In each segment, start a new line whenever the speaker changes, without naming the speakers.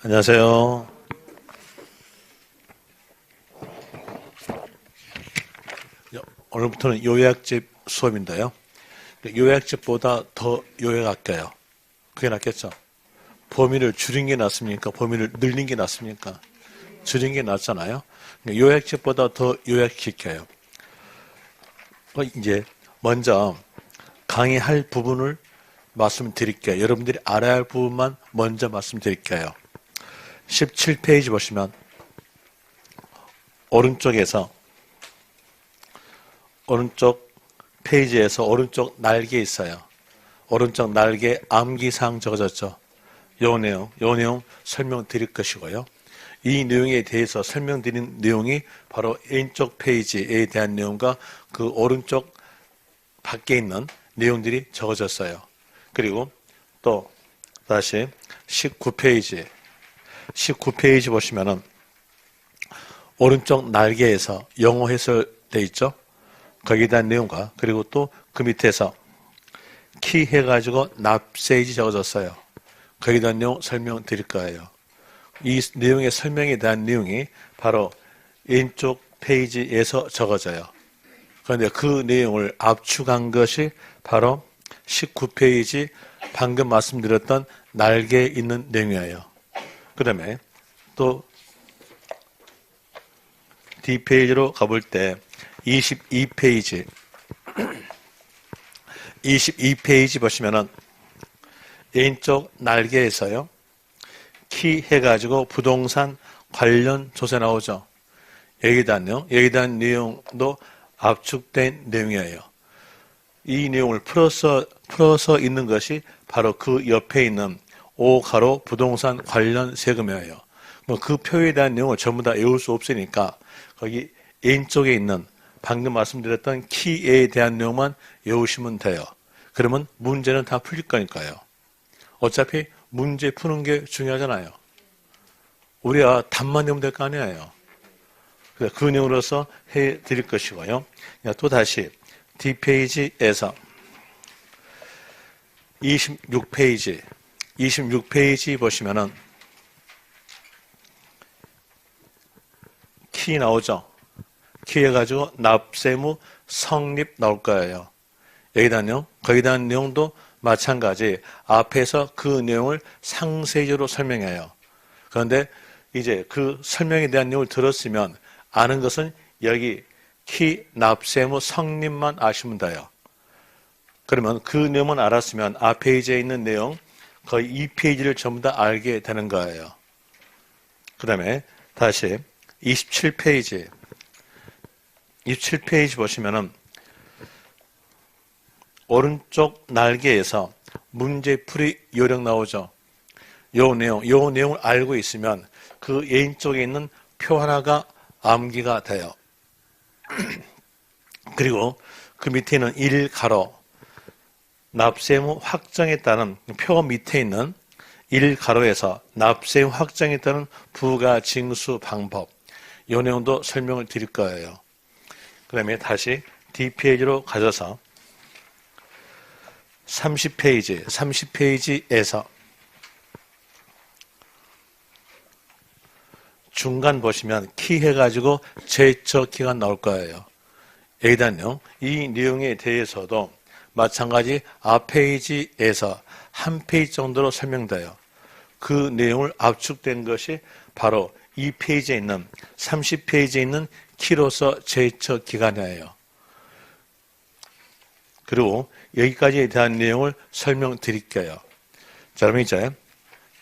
안녕하세요. 오늘부터는 요약집 수업인데요. 요약집보다 더 요약할게요. 그게 낫겠죠? 범위를 줄인 게 낫습니까? 범위를 늘린 게 낫습니까? 줄인 게 낫잖아요. 요약집보다 더 요약시켜요. 이제 먼저 강의할 부분을 말씀드릴게요. 여러분들이 알아야 할 부분만 먼저 말씀드릴게요. 17페이지 보시면 오른쪽 페이지에서 오른쪽 날개 있어요. 오른쪽 날개 암기사항 적어졌죠. 요 내용 설명드릴 것이고요. 이 내용에 대해서 설명드린 내용이 바로 왼쪽 페이지에 대한 내용과 그 오른쪽 밖에 있는 내용들이 적어졌어요. 그리고 또 다시 19페이지 보시면은 오른쪽 날개에서 영어 해설돼 있죠. 거기에 대한 내용과 그리고 또 그 밑에서 키 해가지고 납세이지 적어졌어요. 거기에 대한 내용 설명드릴 거예요. 이 내용의 설명에 대한 내용이 바로 왼쪽 페이지에서 적어져요. 그런데 그 내용을 압축한 것이 바로 19페이지 방금 말씀드렸던 날개에 있는 내용이에요. 그 다음에 또 D페이지로 가볼 때 22페이지 보시면은 왼쪽 날개에서요. 키 해가지고 부동산 관련 조세 나오죠. 여기에 대한 내용도 압축된 내용이에요. 이 내용을 풀어서 있는 것이 바로 그 옆에 있는 5가로 부동산 관련 세금이에요. 그 표에 대한 내용을 전부 다 외울 수 없으니까 거기 왼쪽에 있는 방금 말씀드렸던 키에 대한 내용만 외우시면 돼요. 그러면 문제는 다 풀릴 거니까요. 어차피 문제 푸는 게 중요하잖아요. 우리가 답만 내면 될 거 아니에요. 그 내용으로서 해드릴 것이고요. 또 다시 D페이지에서 26페이지 보시면은 키 나오죠. 키 해가지고 납세무 성립 나올 거예요. 거기에 대한 내용도 마찬가지 앞에서 그 내용을 상세적으로 설명해요. 그런데 이제 그 설명에 대한 내용을 들었으면 아는 것은 여기 키 납세무 성립만 아시면 돼요. 그러면 그 내용만 알았으면 앞 페이지에 있는 내용 거의 2페이지를 전부 다 알게 되는 거예요. 그 다음에 다시 27페이지 보시면은 오른쪽 날개에서 문제풀이 요령 나오죠. 요 내용을 알고 있으면 그 왼쪽에 있는 표 하나가 암기가 돼요. 그리고 그 밑에 있는 1가로 납세무 확정에 따른 표 밑에 있는 1가로에서 납세무 확정에 따른 부가 징수 방법 이 내용도 설명을 드릴 거예요. 그 다음에 다시 D페이지로 가셔서 30페이지에서 중간 보시면 키 해가지고 제처 기간 나올 거예요. 여기다는요. 이 내용에 대해서도 마찬가지 앞 페이지에서 한 페이지 정도로 설명돼요. 그 내용을 압축된 것이 바로 이 페이지에 있는 30페이지에 있는 키로서 제처 기간이에요. 그리고 여기까지에 대한 내용을 설명드릴게요. 자, 그럼 이제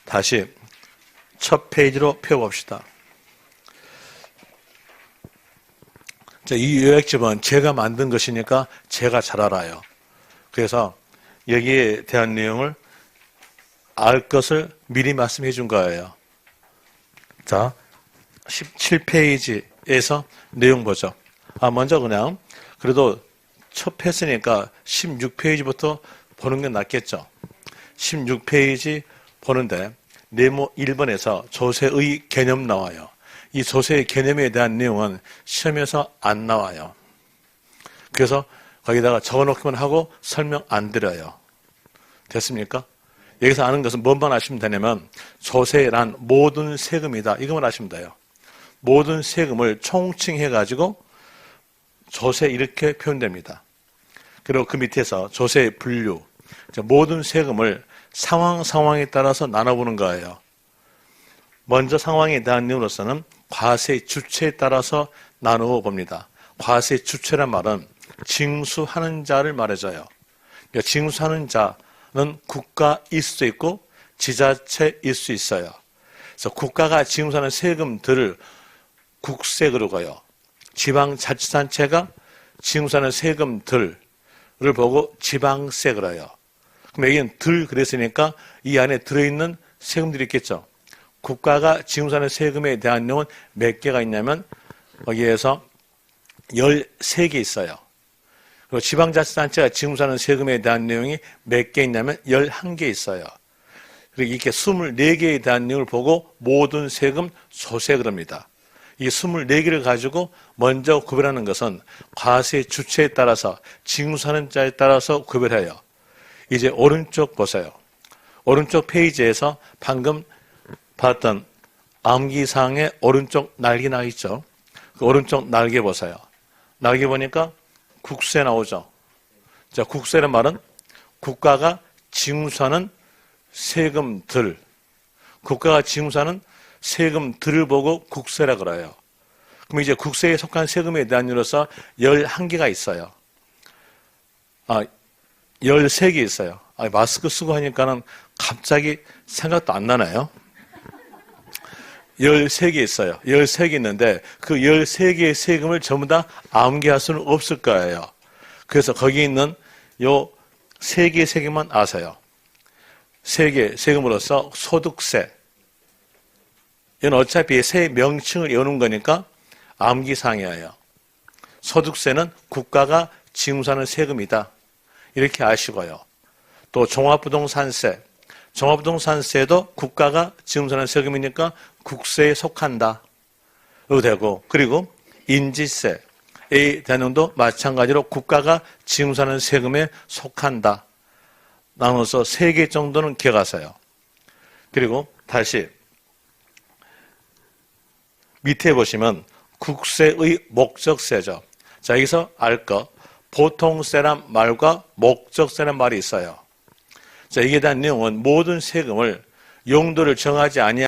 다시 첫 페이지로 펴봅시다. 자, 이 요약집은 제가 만든 것이니까 제가 잘 알아요. 그래서 여기에 대한 내용을 알 것을 미리 말씀해 준 거예요. 자, 17페이지에서 내용 보죠. 먼저 그냥 그래도 첫 패스니까 16페이지부터 보는 게 낫겠죠. 16페이지 보는데 네모 1번에서 조세의 개념 나와요. 이 조세의 개념에 대한 내용은 시험에서 안 나와요. 그래서 거기다가 적어놓기만 하고 설명 안 드려요. 됐습니까? 여기서 아는 것은 뭔만 아시면 되냐면 조세란 모든 세금이다. 이것만 아시면 돼요. 모든 세금을 총칭해가지고 조세 이렇게 표현됩니다. 그리고 그 밑에서 조세 분류, 모든 세금을 상황에 따라서 나눠보는 거예요. 먼저 상황에 대한 내용으로서는 과세 주체에 따라서 나누어 봅니다. 과세 주체란 말은 징수하는 자를 말해줘요. 그러니까 징수하는 자는 국가일 수도 있고 지자체일 수 있어요. 그래서 국가가 징수하는 세금들을 국세 그러고요. 지방자치단체가 징수하는 세금들을 보고 지방세 그래요. 그럼 여기는 들 그랬으니까 이 안에 들어있는 세금들이 있겠죠. 국가가 징수하는 세금에 대한 내용은 몇 개가 있냐면 여기에서 13개 있어요. 그리고 지방자치단체가 징수하는 세금에 대한 내용이 몇 개 있냐면 11개 있어요. 그리고 이렇게 24개에 대한 내용을 보고 모든 세금 소세 그럽니다. 이 24개를 가지고 먼저 구별하는 것은 과세 주체에 따라서 징수하는 자에 따라서 구별해요. 이제 오른쪽 보세요. 오른쪽 페이지에서 방금 봤던 암기사항의 오른쪽 날개 나와 있죠. 그 오른쪽 날개 보세요. 날개 보니까 국세 나오죠. 자, 국세란 말은 국가가 징수하는 세금들, 국가가 징수하는 세금들을 보고 국세라 그래요. 그럼 이제 국세에 속한 세금에 대한 이유로서 11개가 있어요. 13개 있어요. 마스크 쓰고 하니까는 갑자기 생각도 안 나나요? 13개 있어요. 13개 있는데 그 13개의 세금을 전부 다 암기할 수는 없을 거예요. 그래서 거기 있는 요 3개의 세금만 아세요. 3개 세금으로서 소득세. 이건 어차피 세 명칭을 외우는 거니까 암기사항이에요. 소득세는 국가가 징수하는 세금이다. 이렇게 아시고요. 또 종합부동산세. 종합부동산세도 국가가 징수하는 세금이니까 국세에 속한다. 로 되고, 그리고 인지세에 대한 내용도 마찬가지로 국가가 징수하는 세금에 속한다. 나눠서 3개 정도는 기억하세요. 그리고 다시 밑에 보시면 국세의 목적세죠. 자, 여기서 알 거, 보통세란 말과 목적세란 말이 있어요. 자, 이에 대한 내용은 모든 세금을 용도를 정하지 아니한